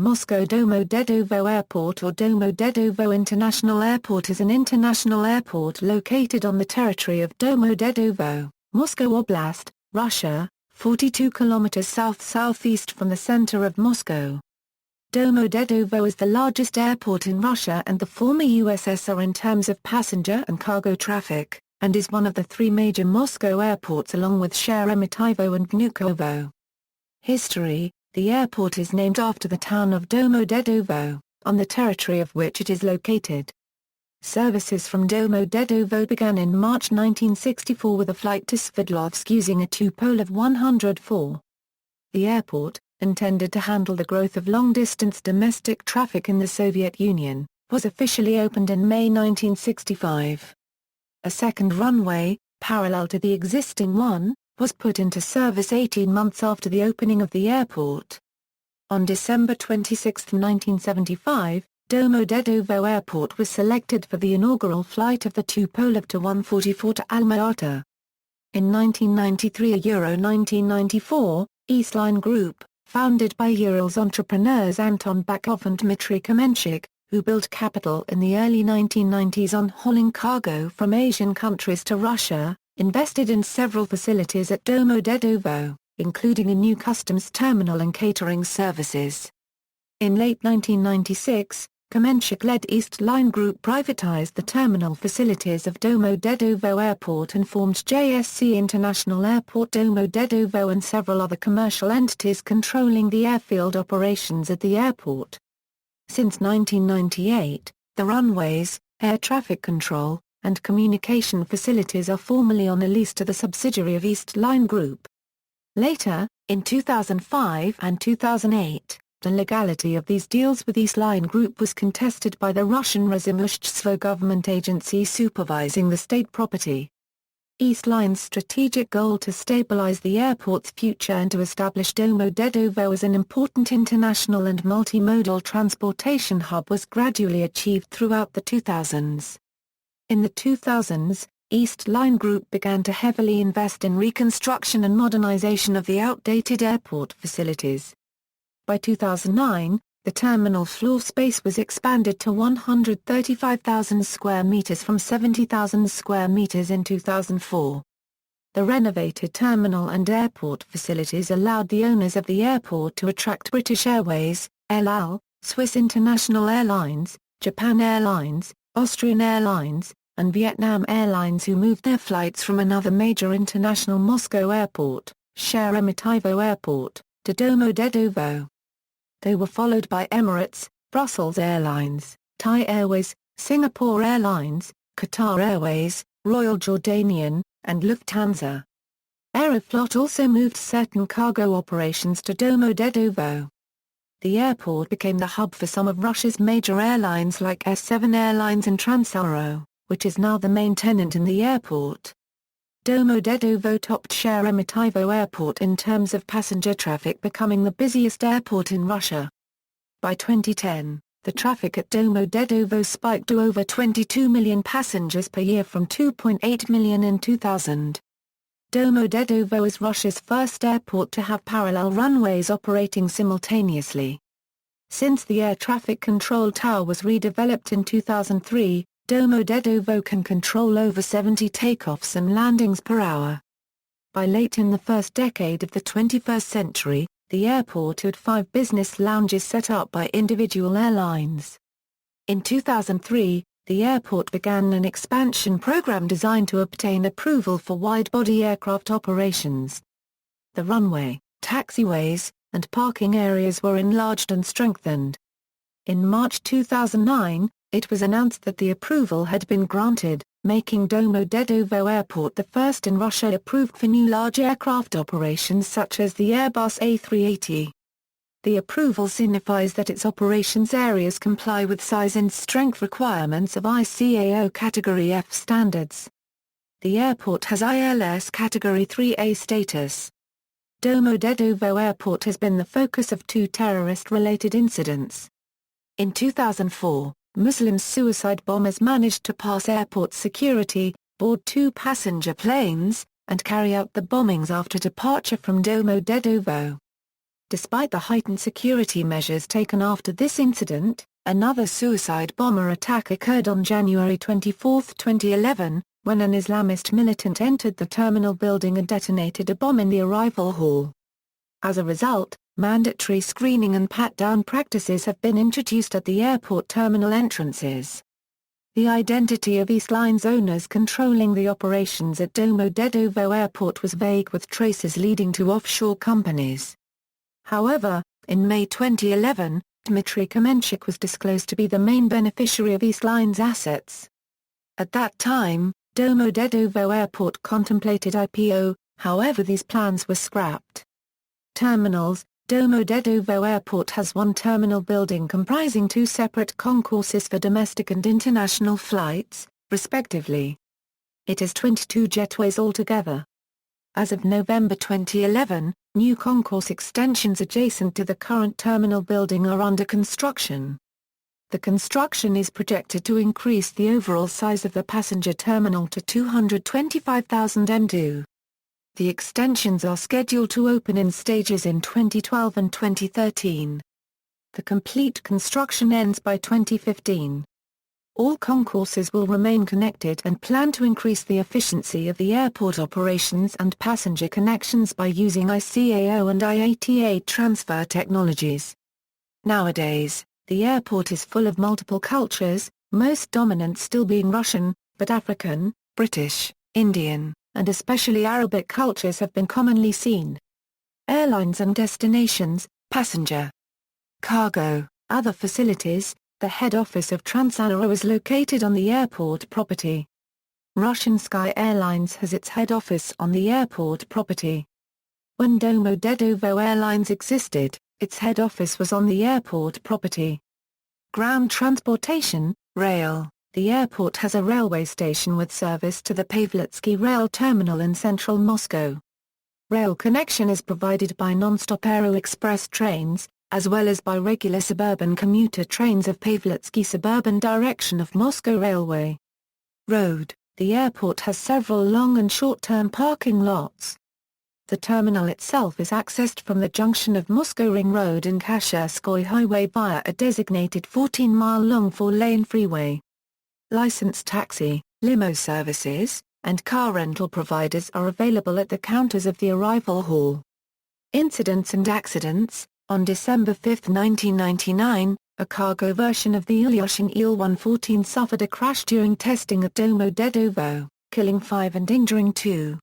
Moscow Domodedovo Airport or Domodedovo International Airport is an international airport located on the territory of Domodedovo, Moscow Oblast, Russia, 42 kilometers south-southeast from the center of Moscow. Domodedovo is the largest airport in Russia and the former USSR in terms of passenger and cargo traffic, and is one of the three major Moscow airports along with Sheremetyevo and Vnukovo. History: the airport is named after the town of Domodedovo, on the territory of which it is located. Services from Domodedovo began in March 1964 with a flight to Sverdlovsk using a two-pole of 104. The airport, intended to handle the growth of long-distance domestic traffic in the Soviet Union, was officially opened in May 1965. A second runway, parallel to the existing one, was put into service 18 months after the opening of the airport. On December 26, 1975, Domodedovo Airport was selected for the inaugural flight of the two-pole of Tu-144 to Alma-Ata. In 1993 and 1994, Eastline Group, founded by Ural's entrepreneurs Anton Bakov and Dmitry Kamenchik, who built capital in the early 1990s on hauling cargo from Asian countries to Russia, invested in several facilities at Domodedovo, including a new customs terminal and catering services. In late 1996, Kamenchik-led East Line Group privatized the terminal facilities of Domodedovo Airport and formed JSC International Airport Domodedovo and several other commercial entities controlling the airfield operations at the airport. Since 1998, the runways, air traffic control, and communication facilities are formally on a lease to the subsidiary of East Line Group. Later, in 2005 and 2008, the legality of these deals with East Line Group was contested by the Russian Rosimishchestvo government agency supervising the state property. East Line's strategic goal to stabilize the airport's future and to establish Domodedovo as an important international and multimodal transportation hub was gradually achieved throughout the 2000s. In the 2000s, East Line Group began to heavily invest in reconstruction and modernization of the outdated airport facilities. By 2009, the terminal floor space was expanded to 135,000 square meters from 70,000 square meters in 2004. The renovated terminal and airport facilities allowed the owners of the airport to attract British Airways, El Al, Swiss International Airlines, Japan Airlines, Austrian Airlines, and Vietnam Airlines who moved their flights from another major international Moscow airport, Sheremetyevo Airport, to Domodedovo. They were followed by Emirates, Brussels Airlines, Thai Airways, Singapore Airlines, Qatar Airways, Royal Jordanian, and Lufthansa. Aeroflot also moved certain cargo operations to Domodedovo. The airport became the hub for some of Russia's major airlines like S7 Airlines and Transaero, which is now the main tenant in the airport. Domodedovo topped Sheremetyevo Airport in terms of passenger traffic, becoming the busiest airport in Russia. By 2010, the traffic at Domodedovo spiked to over 22 million passengers per year from 2.8 million in 2000. Domodedovo is Russia's first airport to have parallel runways operating simultaneously. Since the air traffic control tower was redeveloped in 2003, Domodedovo can control over 70 takeoffs and landings per hour. By late in the first decade of the 21st century, the airport had 5 business lounges set up by individual airlines. In 2003, the airport began an expansion program designed to obtain approval for wide-body aircraft operations. The runway, taxiways, and parking areas were enlarged and strengthened. In March 2009, it was announced that the approval had been granted, making Domodedovo Airport the first in Russia approved for new large aircraft operations such as the Airbus A380. The approval signifies that its operations areas comply with size and strength requirements of ICAO Category F standards. The airport has ILS Category 3A status. Domodedovo Airport has been the focus of 2 terrorist-related incidents. In 2004, Muslim suicide bombers managed to pass airport security, board 2 passenger planes, and carry out the bombings after departure from Domodedovo. Despite the heightened security measures taken after this incident, another suicide bomber attack occurred on January 24, 2011, when an Islamist militant entered the terminal building and detonated a bomb in the arrival hall. As a result, mandatory screening and pat-down practices have been introduced at the airport terminal entrances. The identity of East Line's owners controlling the operations at Domodedovo Airport was vague, with traces leading to offshore companies. However, in May 2011, Dmitry Kamenchuk was disclosed to be the main beneficiary of East Line's assets. At that time, Domodedovo Airport contemplated IPO, however these plans were scrapped. Terminals: Domodedovo Airport has one terminal building comprising two separate concourses for domestic and international flights, respectively. It has 22 jetways altogether. As of November 2011, new concourse extensions adjacent to the current terminal building are under construction. The construction is projected to increase the overall size of the passenger terminal to 225,000 m2. The extensions are scheduled to open in stages in 2012 and 2013. The complete construction ends by 2015. All concourses will remain connected and plan to increase the efficiency of the airport operations and passenger connections by using ICAO and IATA transfer technologies. Nowadays, the airport is full of multiple cultures, most dominant still being Russian, but African, British, Indian, and especially Arabic cultures have been commonly seen. Airlines and destinations: passenger, cargo, other facilities. The head office of Transaero is located on the airport property. Russian Sky Airlines has its head office on the airport property. When Domodedovo Airlines existed, its head office was on the airport property. Ground transportation, rail. The airport has a railway station with service to the Pavlitsky Rail Terminal in central Moscow. Rail connection is provided by non-stop Aero Express trains, as well as by regular suburban commuter trains of Pavlitsky suburban direction of Moscow Railway. Road. The airport has several long and short-term parking lots. The terminal itself is accessed from the junction of Moscow Ring Road and Kasherskoye Highway via a designated 14-mile-long 4-lane freeway. Licensed taxi, limo services, and car rental providers are available at the counters of the arrival hall. Incidents and accidents. On December 5, 1999, a cargo version of the Ilyushin Il-114 suffered a crash during testing at Domodedovo, killing 5 and injuring 2.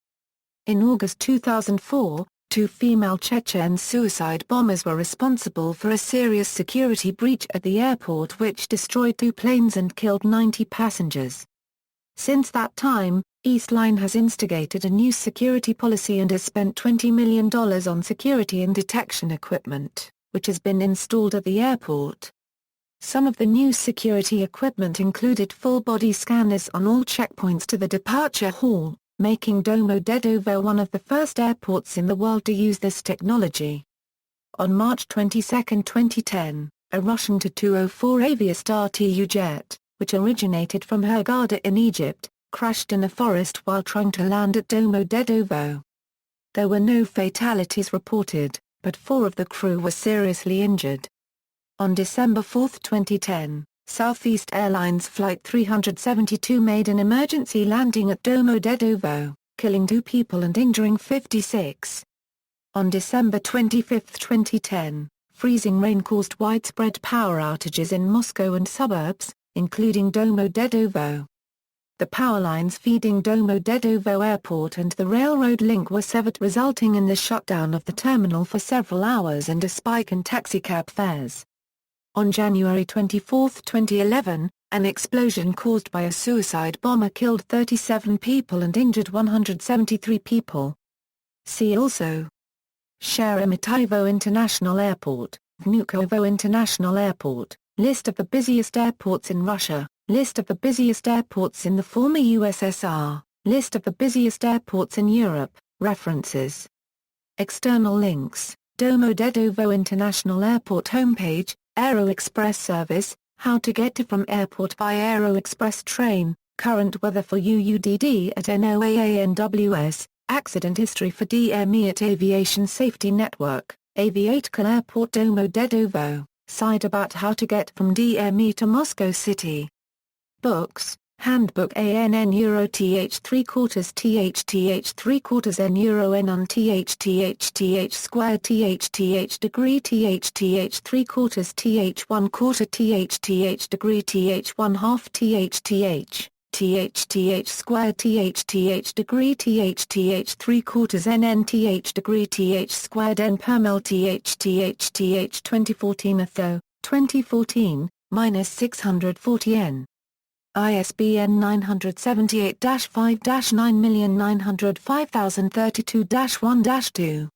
In August 2004, 2 female Chechen suicide bombers were responsible for a serious security breach at the airport which destroyed 2 planes and killed 90 passengers. Since that time, East Line has instigated a new security policy and has spent $20 million on security and detection equipment, which has been installed at the airport. Some of the new security equipment included full-body scanners on all checkpoints to the departure hall, making Domodedovo one of the first airports in the world to use this technology. On March 22, 2010, a Russian Tu-204 Aviastar Tu jet, which originated from Hurghada in Egypt, crashed in a forest while trying to land at Domodedovo. There were no fatalities reported, but 4 of the crew were seriously injured. On December 4, 2010, Southeast Airlines Flight 372 made an emergency landing at Domodedovo, killing 2 people and injuring 56. On December 25, 2010, freezing rain caused widespread power outages in Moscow and suburbs, including Domodedovo. The power lines feeding Domodedovo Airport and the railroad link were severed, resulting in the shutdown of the terminal for several hours and a spike in taxicab fares. On January 24, 2011, an explosion caused by a suicide bomber killed 37 people and injured 173 people. See also: Sheremetyevo International Airport, Vnukovo International Airport, List of the busiest airports in Russia, List of the busiest airports in the former USSR, List of the busiest airports in Europe. References. External links: Domodedovo International Airport homepage, Aero Express service, how to get to from airport by Aero Express train, current weather for UUDD at NOAA NWS, accident history for DME at Aviation Safety Network. Aviatica Airport Domodedovo, side about how to get from DME to Moscow City. Books, Handbook ANN Euro TH 3/4 TH 3/4 N Euro N on TH squared TH degree TH 3/4 TH 1/4 TH degree TH 1/2 TH squared TH degree TH 3/4 NN TH degree TH squared N permel TH 2014 ATHO, 2014, -640 N. ISBN 978-5-9905032-1-2.